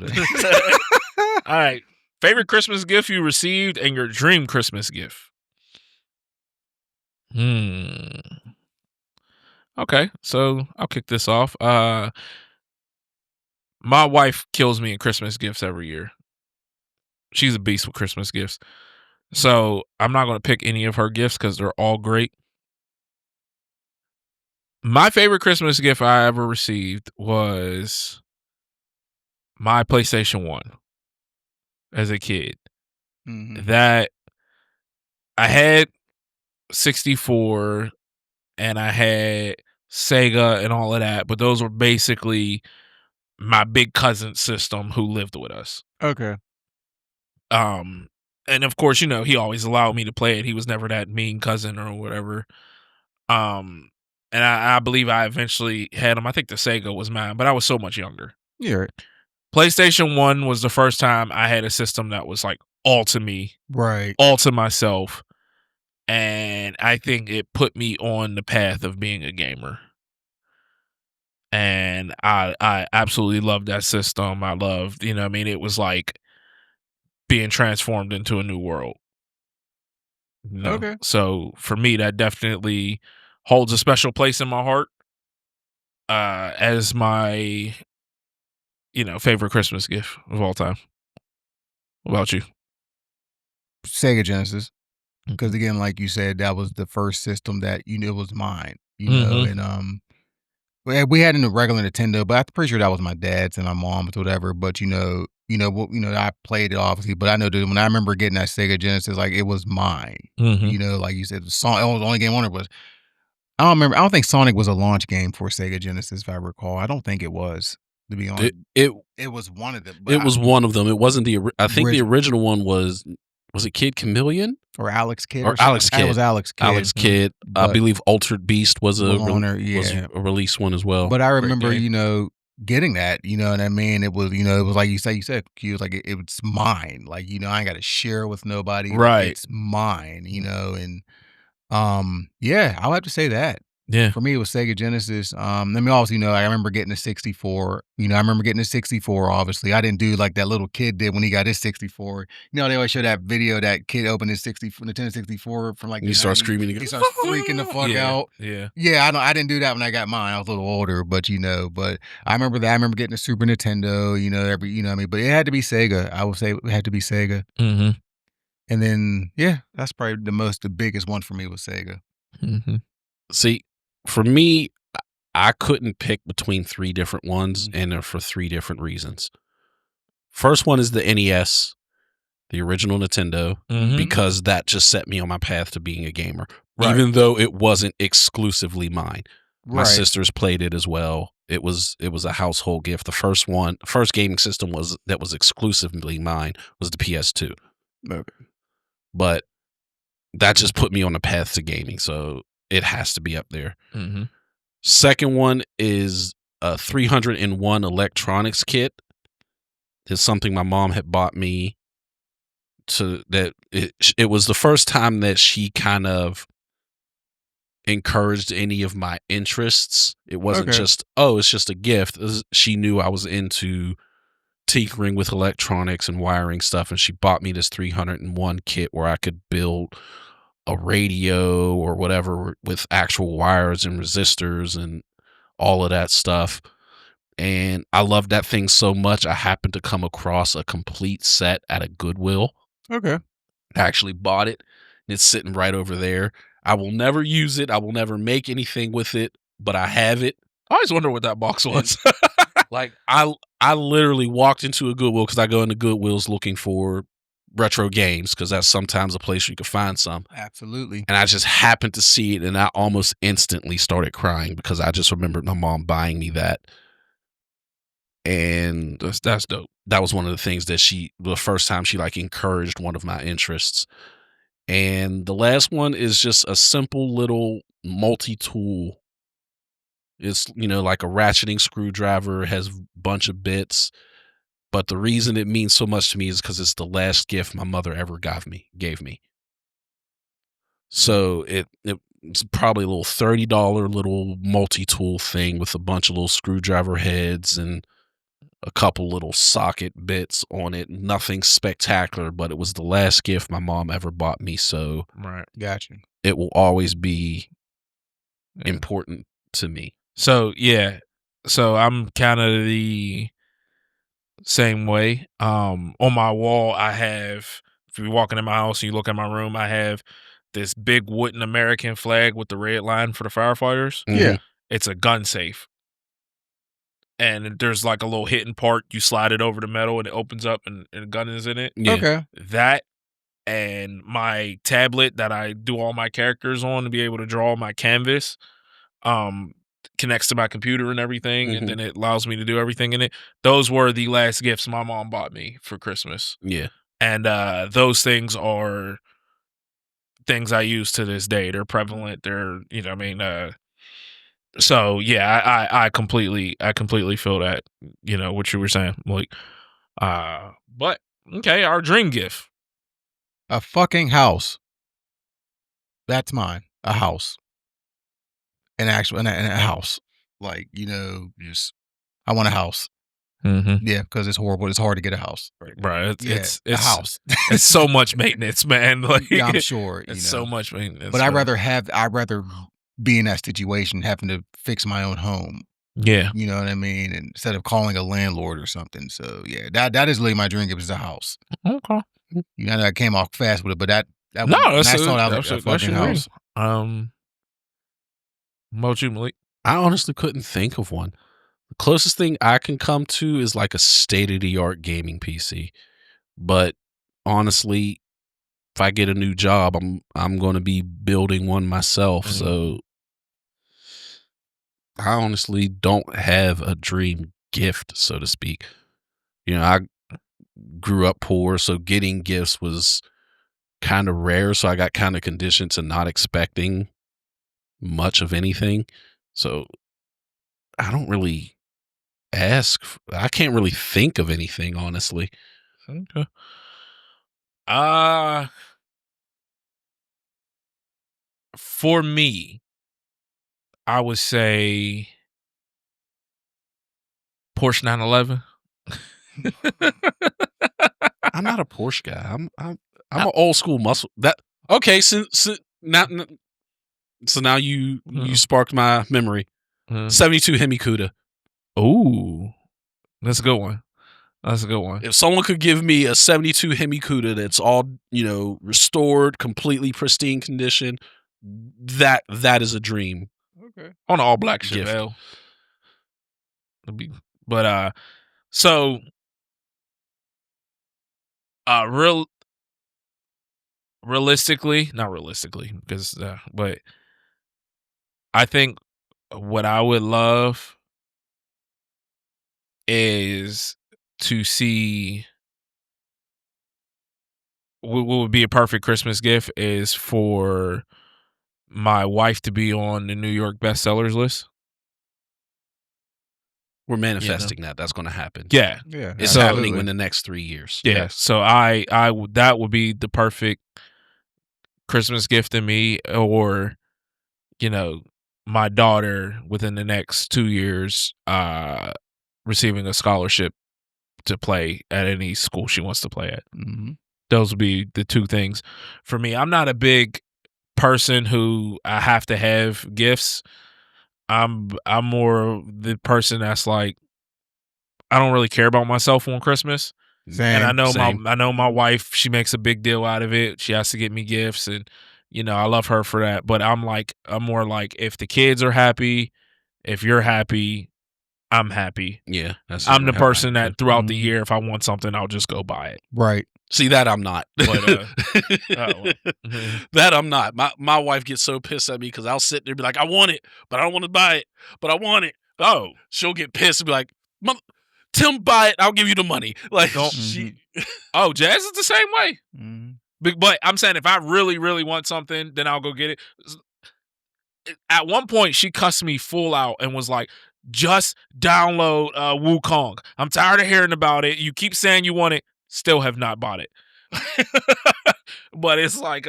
All right. Favorite Christmas gift you received and your dream Christmas gift? Okay, so I'll kick this off. My wife kills me in Christmas gifts every year. She's a beast with Christmas gifts. So I'm not going to pick any of her gifts because they're all great. My favorite Christmas gift I ever received was my PlayStation 1 as a kid. That I had 64 and I had Sega and all of that, but those were basically my big cousin's system who lived with us. Okay. And of course, he always allowed me to play it. He was never that mean cousin or whatever. And I believe I eventually had him. I think the Sega was mine, but I was so much younger. Yeah. Right. PlayStation 1 was the first time I had a system that was like all to me. Right. All to myself. And I think it put me on the path of being a gamer. And I absolutely loved that system. I loved, it was like being transformed into a new world. Okay. So for me, that definitely holds a special place in my heart as my, favorite Christmas gift of all time. What about you? Sega Genesis. Because again, like you said, that was the first system that it was mine. And we had a regular Nintendo, but I'm pretty sure that was my dad's and my mom's, whatever. But I played it obviously, but I know that when I remember getting that Sega Genesis, like it was mine. Like you said, the only game on it was. I don't remember. I don't think Sonic was a launch game for Sega Genesis, if I recall. I don't think it was. To be honest, it was one of them. It was one of them. It wasn't I think the original one was it Kid Chameleon or Alex Kidd or Alex Kidd? It was Alex Kidd. Alex Kidd. I believe Altered Beast was a release one as well. But I remember, getting that, and I mean, it was, it was like you said, Q was like it's mine. Like, I ain't got to share with nobody. Right. It's mine. And I'll have to say that. Yeah. For me, it was Sega Genesis. I mean, obviously, I remember getting a 64. I remember getting a 64, obviously. I didn't do like that little kid did when he got his 64. They always show that video that kid opened his Nintendo 64 from like... He starts screaming. He starts freaking the fuck out. Yeah. Yeah, I didn't do that when I got mine. I was a little older, but, but I remember that. I remember getting a Super Nintendo, but it had to be Sega. I would say it had to be Sega. Mm-hmm. And then, that's probably the biggest one for me was Sega. Mm-hmm. See, for me, I couldn't pick between three different ones, and they're for three different reasons. First one is the NES, the original Nintendo, because that just set me on my path to being a gamer, even though it wasn't exclusively mine. My sisters played it as well. It was a household gift. The first gaming system that was exclusively mine was the PS2. Okay. But that just put me on the path to gaming, so it has to be up there. Mm-hmm. Second one is a 301 electronics kit. It's something my mom had bought me. It was the first time that she kind of encouraged any of my interests. It wasn't just, it's just a gift. She knew I was into tinkering with electronics and wiring stuff, and she bought me this 301 kit where I could build a radio or whatever with actual wires and resistors and all of that stuff. And I loved that thing so much, I happened to come across a complete set at a Goodwill. Okay. I actually bought it. It's sitting right over there. I will never use it. I will never make anything with it, but I have it. I always wonder what that box was. Like I literally walked into a Goodwill because I go into Goodwills looking for retro games because that's sometimes a place you can find some. Absolutely. And I just happened to see it, and I almost instantly started crying because I just remembered my mom buying me that. And that's dope. That was one of the things that the first time she like encouraged one of my interests. And the last one is just a simple little multi-tool. It's, like a ratcheting screwdriver, has a bunch of bits. But the reason it means so much to me is because it's the last gift my mother ever gave me. So it's probably a little $30 little multi-tool thing with a bunch of little screwdriver heads and a couple little socket bits on it. Nothing spectacular, but it was the last gift my mom ever bought me. So Gotcha. It will always be important to me. So yeah, so I'm kind of the same way. On my wall, I have. If you're walking in my house and you look at my room, I have this big wooden American flag with the red line for the firefighters. Yeah. It's a gun safe. And there's like a little hidden part. You slide it over the metal and it opens up and a gun is in it. Yeah. Okay. That and my tablet that I do all my characters on to be able to draw my canvas connects to my computer and everything, and then it allows me to do everything in it. Those were the last gifts my mom bought me for Christmas. Yeah. And those things are things I use to this day. They're prevalent. They're, you know what I mean? So yeah, I completely feel that, you know, what you were saying, Malik. But okay, our dream gift. A fucking house. That's mine. A house. An actual, and a house. Like, you know, just, I want a house. Yeah, because it's horrible. It's hard to get a house. Right. It's a house. It's so much maintenance, man. Like, yeah, I'm sure. It's so much maintenance. But I'd rather be in that situation, having to fix my own home. Yeah. You know what I mean? And instead of calling a landlord or something. So yeah, that is really my dream gift, is a house. Okay. You know, I came off fast with it, but that's a fucking house. What you, Malik? I honestly couldn't think of one. The closest thing I can come to is like a state-of-the-art gaming PC. But honestly, if I get a new job, I'm going to be building one myself. So I honestly don't have a dream gift, so to speak. You know, I grew up poor, so getting gifts was kind of rare. So I got kind of conditioned to not expecting much of anything. So I don't really ask. I can't really think of anything, honestly. Okay. For me, I would say Porsche 911. I'm not a Porsche guy. I'm an old school muscle. Okay? So now you sparked my memory. 72 Hemi Cuda. Ooh, that's a good one. That's a good one. If someone could give me a 72 Hemi Cuda that's all, you know, restored, completely pristine condition, that is a dream. Okay. On an all black Chevelle. But so realistically, not realistically, because but I think what I would love is to see what would be a perfect Christmas gift is for my wife to be on the New York bestsellers list. We're manifesting that. That's going to happen. Yeah. Yeah. It's happening in the next 3 years. Yeah. Yes. So that would be the perfect Christmas gift to me, or, you know, my daughter within the next 2 years receiving a scholarship to play at any school she wants to play at. Those would be the two things for me. I'm not a big person who I have to have gifts. I'm more the person that's like, I don't really care about myself on Christmas. Same, and I know my wife, she makes a big deal out of it. She has to get me gifts, and, you know, I love her for that. But I'm more like, if the kids are happy, if you're happy, I'm happy. Yeah. I'm the person that throughout the year, if I want something, I'll just go buy it. Right. See, that I'm not. But, that I'm not. My wife gets so pissed at me because I'll sit there and be like, I want it, but I don't want to buy it, but I want it. Oh, she'll get pissed and be like, Tim, buy it. I'll give you the money. Like, oh, Jazz is the same way. But I'm saying, if I really, really want something, then I'll go get it. At one point, she cussed me full out and was like, just download Wukong. I'm tired of hearing about it. You keep saying you want it. Still have not bought it. But it's like,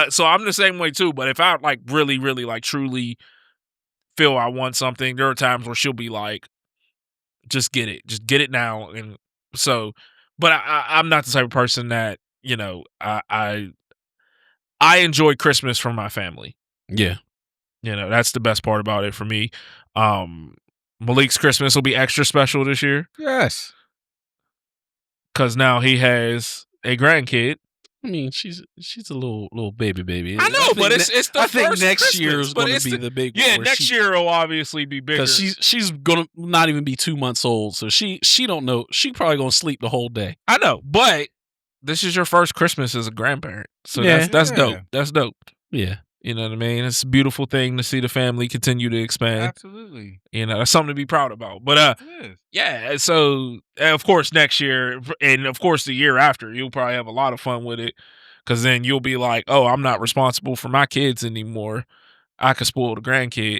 so I'm the same way too. But if I like really, really like truly feel I want something, there are times where she'll be like, Just get it. Just get it now. And so, but I'm not the type of person that, you know, I enjoy Christmas from my family. Yeah. You know, that's the best part about it for me. Malik's Christmas will be extra special this year. Yes. Because now he has a grandkid. I mean, she's a little baby. I know, but it's the I think first next Christmas, year is but going it's to be the big one. Yeah, next year will obviously be bigger. Because she's going to not even be 2 months old, so she don't know. She probably going to sleep the whole day. I know, but this is your first Christmas as a grandparent, so that's dope. That's dope. Yeah. You know what I mean? It's a beautiful thing to see the family continue to expand. Absolutely. You know, that's something to be proud about. But yeah, so of course next year and of course the year after, you'll probably have a lot of fun with it. Because then you'll be like, oh, I'm not responsible for my kids anymore. I can spoil the grandkid.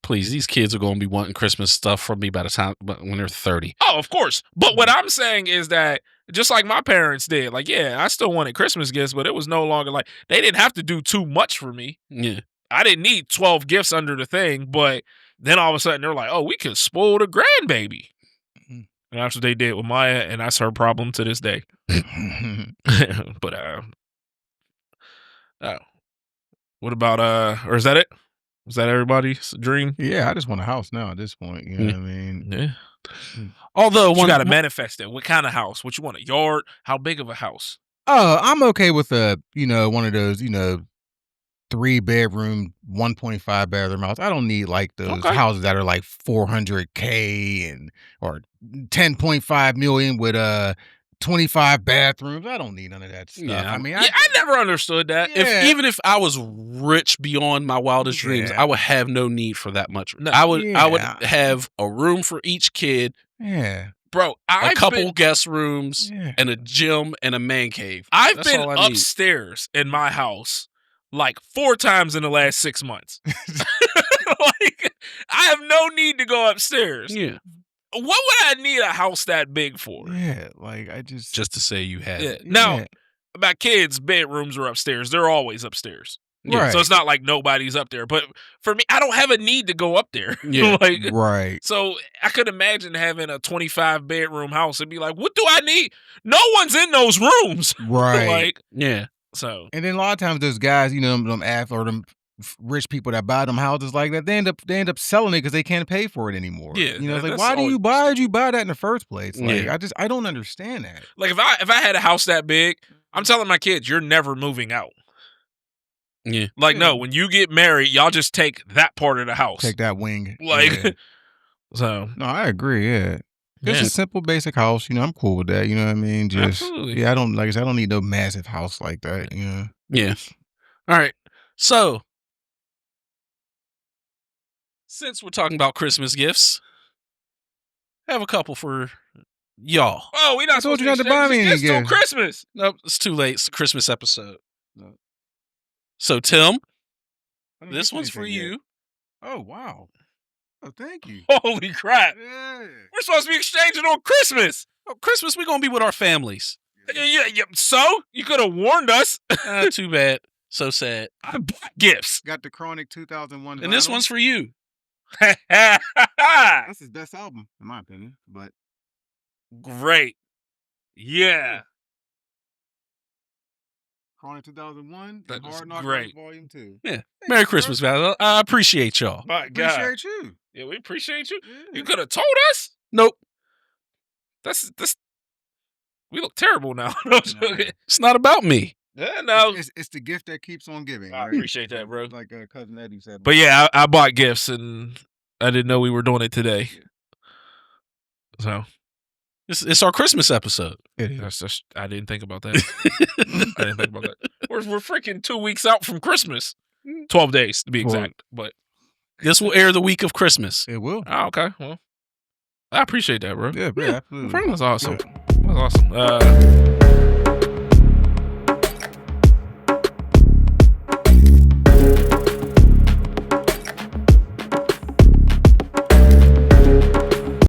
Please, these kids are going to be wanting Christmas stuff from me by the time when they're 30. Oh, of course. But what I'm saying is that just like my parents did, like, yeah, I still wanted Christmas gifts, but it was no longer like they didn't have to do too much for me. Yeah. I didn't need 12 gifts under the thing, but then all of a sudden they're like, oh, we can spoil the grandbaby. And that's what they did with Maya, and that's her problem to this day. But what about or is that it? Is that everybody's dream? Yeah, I just want a house now at this point. You know what I mean? Yeah. Although you got to manifest it. What kind of house? What you want? A yard? How big of a house? I'm okay with one of those, 3-bedroom, 1.5 bathroom house. I don't need like those houses that are like $400K or 10.5 million with 25 bathrooms. I don't need none of that stuff. Yeah, I mean, I never understood that. Yeah. Even if I was rich beyond my wildest dreams, I would have no need for that much. No. I would have a room for each kid. Yeah. Bro, a couple guest rooms and a gym and a man cave. I've been upstairs in my house like 4 times in the last 6 months. Like, I have no need to go upstairs. Yeah. What would I need a house that big for? Yeah, like I just to say you had it. Now, my kids' bedrooms are upstairs. They're always upstairs. Yeah. Right. So it's not like nobody's up there. But for me, I don't have a need to go up there. Yeah. Right. So I could imagine having a 25-bedroom house and be like, what do I need? No one's in those rooms. Right. Yeah. So. And then a lot of times those guys, them athletes or them rich people that buy them houses like that, they end up selling it because they can't pay for it anymore. Yeah. It's like, why did you buy that in the first place? Like, I don't understand that. Like if I had a house that big, I'm telling my kids, you're never moving out. Yeah. Like, no, when you get married, y'all just take that part of the house. Take that wing. Like, so. No, I agree, yeah. Just a simple, basic house, I'm cool with that, you know what I mean? Just, absolutely. Yeah, I don't need no massive house like that, Yeah. All right. So, since we're talking about Christmas gifts, I have a couple for y'all. Oh, we not supposed to buy me any gifts till gifts. Christmas. Nope, it's too late. It's a Christmas episode. No. So, Tim, this one's for you. Oh, wow. Oh, thank you. Holy crap. Yeah. We're supposed to be exchanging on Christmas. Christmas, we're going to be with our families. Yeah. So? You could have warned us. Too bad. So sad. I bought gifts. Got the Chronic 2001 and this one's for you. That's his best album, in my opinion. But great. Yeah. Chronic 2001. That Hard was Knock great. Volume 2. Yeah. Merry Christmas, Val. I appreciate y'all. My God. Appreciate you. Yeah, we appreciate you. Yeah. You could have told us. Nope. That's we look terrible now. It's not about me. Yeah, no. It's the gift that keeps on giving. I appreciate that, bro. Like Cousin Eddie said. But yeah, I bought gifts and I didn't know we were doing it today. So it's our Christmas episode. That's just, I didn't think about that. I didn't think about that. We're freaking 2 weeks out from Christmas. 12 days to be exact. But this will air the week of Christmas. It will. Oh, okay. Well, I appreciate that, bro. Yeah, absolutely. That's awesome. That's awesome.